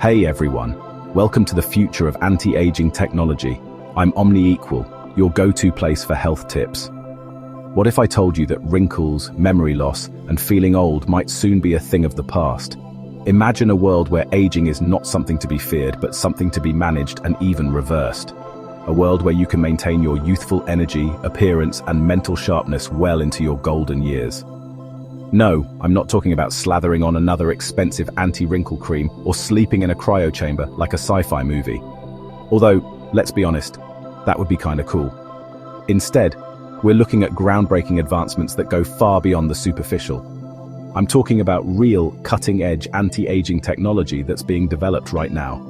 Hey everyone, welcome to the future of anti-aging technology. I'm Equal, your go-to place for health tips. What if I told you that wrinkles, memory loss, and feeling old might soon be a thing of the past? Imagine a world where aging is not something to be feared, but something to be managed and even reversed. A world where you can maintain your youthful energy, appearance, and mental sharpness well into your golden years. No, I'm not talking about slathering on another expensive anti-wrinkle cream or sleeping in a cryo chamber like a sci-fi movie. Although, let's be honest, that would be kinda cool. Instead, we're looking at groundbreaking advancements that go far beyond the superficial. I'm talking about real, cutting-edge anti-aging technology that's being developed right now.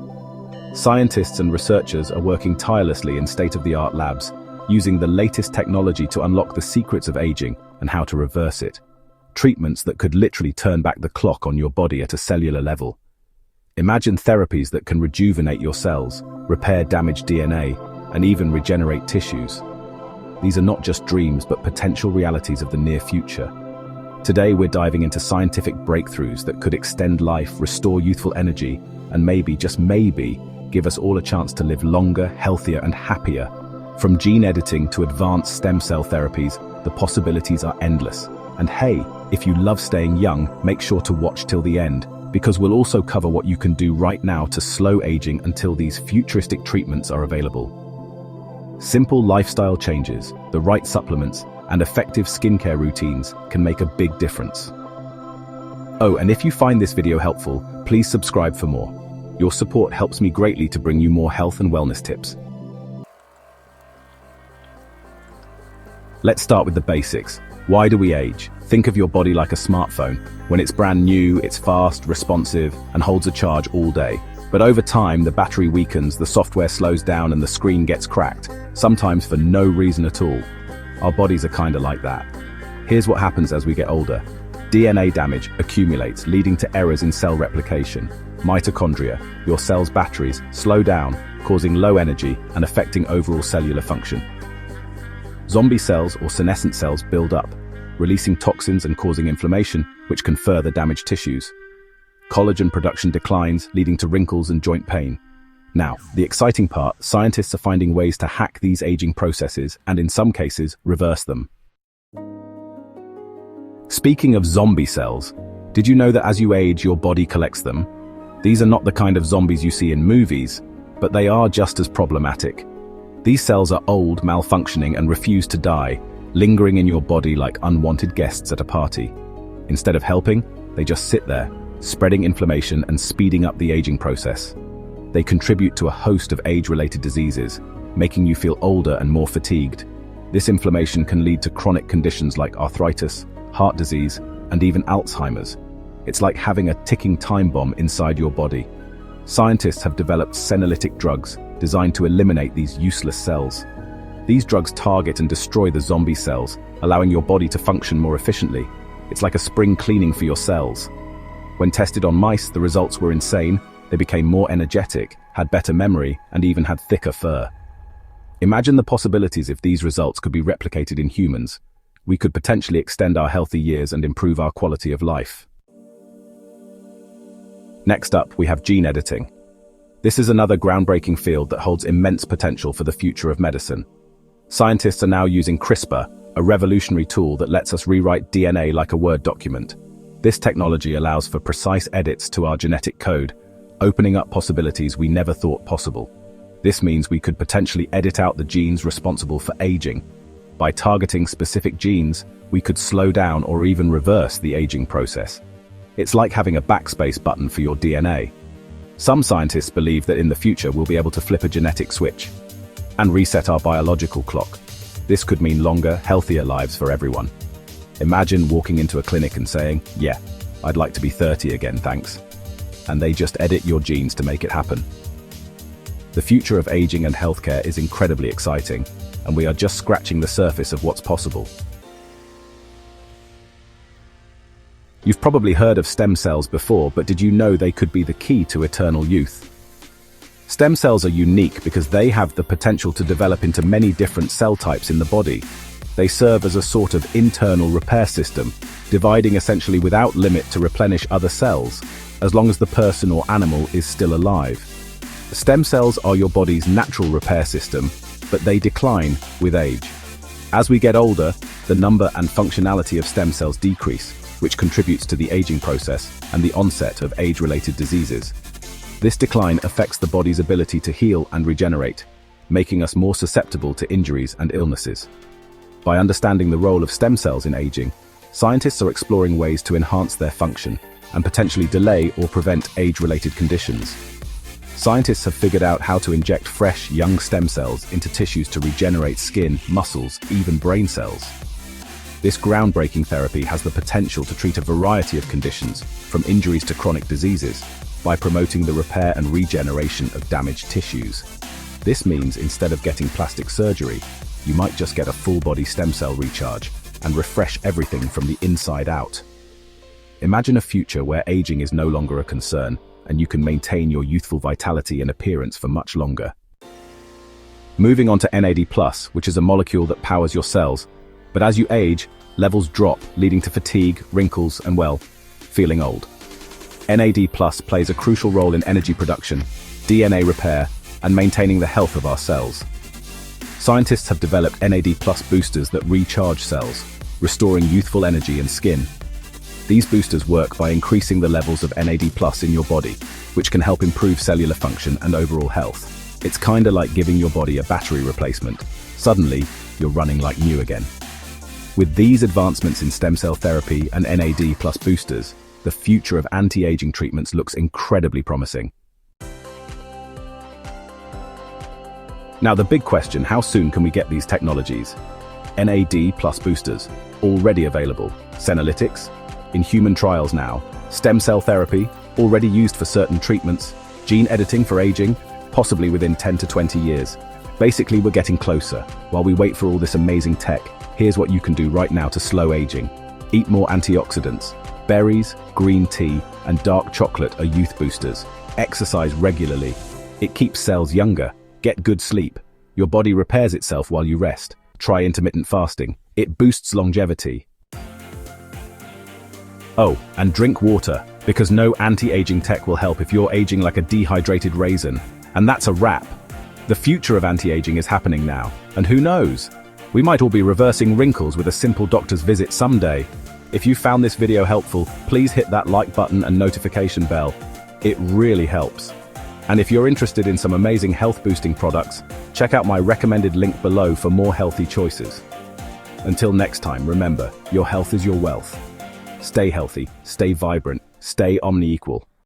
Scientists and researchers are working tirelessly in state-of-the-art labs, using the latest technology to unlock the secrets of aging and how to reverse it. Treatments that could literally turn back the clock on your body at a cellular level. Imagine therapies that can rejuvenate your cells, repair damaged DNA, and even regenerate tissues. These are not just dreams, but potential realities of the near future. Today, we're diving into scientific breakthroughs that could extend life, restore youthful energy, and maybe, just maybe, give us all a chance to live longer, healthier, and happier. From gene editing to advanced stem cell therapies, the possibilities are endless. And hey, if you love staying young, make sure to watch till the end, because we'll also cover what you can do right now to slow aging until these futuristic treatments are available. Simple lifestyle changes, the right supplements, and effective skincare routines can make a big difference. Oh, and if you find this video helpful, please subscribe for more. Your support helps me greatly to bring you more health and wellness tips. Let's start with the basics. Why do we age? Think of your body like a smartphone. When it's brand new, it's fast, responsive, and holds a charge all day. But over time, the battery weakens, the software slows down, and the screen gets cracked, sometimes for no reason at all. Our bodies are kinda like that. Here's what happens as we get older. DNA damage accumulates, leading to errors in cell replication. Mitochondria, your cell's batteries, slow down, causing low energy and affecting overall cellular function. Zombie cells or senescent cells build up, releasing toxins and causing inflammation, which can further damage tissues. Collagen production declines, leading to wrinkles and joint pain. Now, the exciting part, scientists are finding ways to hack these aging processes and in some cases, reverse them. Speaking of zombie cells, did you know that as you age, your body collects them? These are not the kind of zombies you see in movies, but they are just as problematic. These cells are old, malfunctioning, and refuse to die, lingering in your body like unwanted guests at a party. Instead of helping, they just sit there, spreading inflammation and speeding up the aging process. They contribute to a host of age-related diseases, making you feel older and more fatigued. This inflammation can lead to chronic conditions like arthritis, heart disease, and even Alzheimer's. It's like having a ticking time bomb inside your body. Scientists have developed senolytic drugs designed to eliminate these useless cells. These drugs target and destroy the zombie cells, allowing your body to function more efficiently. It's like a spring cleaning for your cells. When tested on mice, the results were insane. They became more energetic, had better memory, and even had thicker fur. Imagine the possibilities if these results could be replicated in humans. We could potentially extend our healthy years and improve our quality of life. Next up, we have gene editing. This is another groundbreaking field that holds immense potential for the future of medicine. Scientists are now using CRISPR, a revolutionary tool that lets us rewrite DNA like a Word document. This technology allows for precise edits to our genetic code, opening up possibilities we never thought possible. This means we could potentially edit out the genes responsible for aging. By targeting specific genes, we could slow down or even reverse the aging process. It's like having a backspace button for your DNA. Some scientists believe that in the future we'll be able to flip a genetic switch and reset our biological clock. This could mean longer, healthier lives for everyone. Imagine walking into a clinic and saying, "Yeah, I'd like to be 30 again, thanks." And they just edit your genes to make it happen. The future of aging and healthcare is incredibly exciting, and we are just scratching the surface of what's possible. You've probably heard of stem cells before, but did you know they could be the key to eternal youth? Stem cells are unique because they have the potential to develop into many different cell types in the body. They serve as a sort of internal repair system, dividing essentially without limit to replenish other cells. as long as the person or animal is still alive. Stem cells are your body's natural repair system, but they decline with age. As we get older, the number and functionality of stem cells decrease, which contributes to the aging process and the onset of age-related diseases. This decline affects the body's ability to heal and regenerate, making us more susceptible to injuries and illnesses. By understanding the role of stem cells in aging, scientists are exploring ways to enhance their function and potentially delay or prevent age-related conditions. Scientists have figured out how to inject fresh, young stem cells into tissues to regenerate skin, muscles, even brain cells. This groundbreaking therapy has the potential to treat a variety of conditions, from injuries to chronic diseases, by promoting the repair and regeneration of damaged tissues. This means instead of getting plastic surgery, you might just get a full-body stem cell recharge and refresh everything from the inside out. Imagine a future where aging is no longer a concern, and you can maintain your youthful vitality and appearance for much longer. Moving on to NAD+, which is a molecule that powers your cells, but as you age, levels drop, leading to fatigue, wrinkles, and feeling old. NAD+ plays a crucial role in energy production, DNA repair, and maintaining the health of our cells. Scientists have developed NAD+ boosters that recharge cells, restoring youthful energy and skin. These boosters work by increasing the levels of NAD+ in your body, which can help improve cellular function and overall health. It's kinda like giving your body a battery replacement. Suddenly, you're running like new again. With these advancements in stem cell therapy and NAD+ boosters, the future of anti-aging treatments looks incredibly promising. Now the big question, how soon can we get these technologies? NAD+ boosters, already available. Senolytics, in human trials now. Stem cell therapy, already used for certain treatments. Gene editing for aging, possibly within 10 to 20 years. Basically, we're getting closer. While we wait for all this amazing tech, here's what you can do right now to slow aging. Eat more antioxidants. Berries, green tea, and dark chocolate are youth boosters. Exercise regularly. It keeps cells younger. Get good sleep. Your body repairs itself while you rest. Try intermittent fasting. It boosts longevity. Oh, and drink water, because no anti-aging tech will help if you're aging like a dehydrated raisin. And that's a wrap. The future of anti-aging is happening now, and who knows? We might all be reversing wrinkles with a simple doctor's visit someday. If you found this video helpful, please hit that like button and notification bell. It really helps. And if you're interested in some amazing health-boosting products, check out my recommended link below for more healthy choices. Until next time, remember, your health is your wealth. Stay healthy, stay vibrant, stay omni-equal.